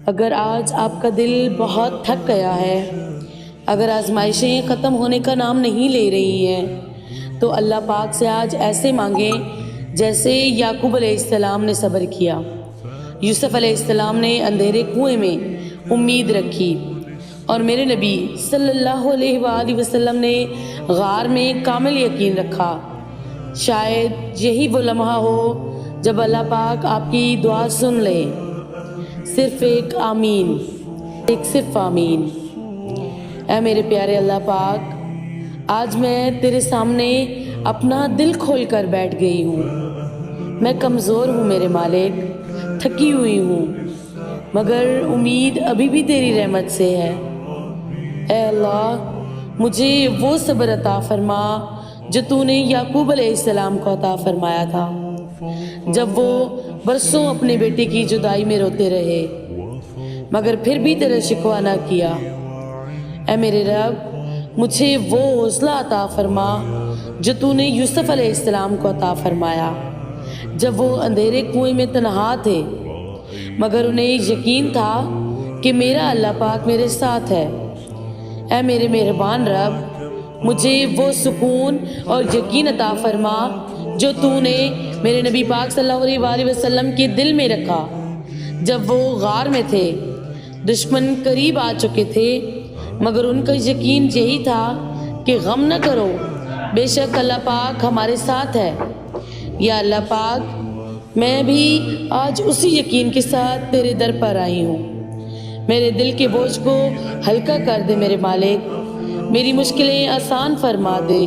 اگر آج آپ کا دل بہت تھک گیا ہے، اگر آزمائشیں ختم ہونے کا نام نہیں لے رہی ہیں، تو اللہ پاک سے آج ایسے مانگیں جیسے یعقوب علیہ السلام نے صبر کیا، یوسف علیہ السلام نے اندھیرے کنویں میں امید رکھی، اور میرے نبی صلی اللہ علیہ وآلہ وسلم نے غار میں کامل یقین رکھا۔ شاید یہی وہ لمحہ ہو جب اللہ پاک آپ کی دعا سن لے۔ صرف ایک آمین، صرف آمین۔ اے میرے پیارے اللہ پاک، آج میں تیرے سامنے اپنا دل کھول کر بیٹھ گئی ہوں۔ میں کمزور ہوں میرے مالک، تھکی ہوئی ہوں، مگر امید ابھی بھی تیری رحمت سے ہے۔ اے اللہ، مجھے وہ صبر عطا فرما جو تو نے یعقوب علیہ السلام کو عطا فرمایا تھا، جب وہ برسوں اپنے بیٹے کی جدائی میں روتے رہے مگر پھر بھی تیرا شکوہ نہ کیا۔ اے میرے رب، مجھے وہ حوصلہ عطا فرما جو تو نے یوسف علیہ السلام کو عطا فرمایا، جب وہ اندھیرے کنویں میں تنہا تھے مگر انہیں یقین تھا کہ میرا اللہ پاک میرے ساتھ ہے۔ اے میرے مہربان رب، مجھے وہ سکون اور یقین عطا فرما جو تو نے میرے نبی پاک صلی اللہ علیہ وآلہ وسلم کے دل میں رکھا جب وہ غار میں تھے، دشمن قریب آ چکے تھے مگر ان کا یقین یہی تھا کہ غم نہ کرو، بے شک اللہ پاک ہمارے ساتھ ہے۔ یا اللہ پاک، میں بھی آج اسی یقین کے ساتھ تیرے در پر آئی ہوں۔ میرے دل کے بوجھ کو ہلکا کر دے میرے مالک، میری مشکلیں آسان فرما دے،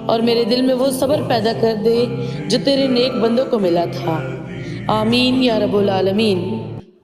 اور میرے دل میں وہ صبر پیدا کر دے جو تیرے نیک بندوں کو ملا تھا۔ آمین یا رب العالمین۔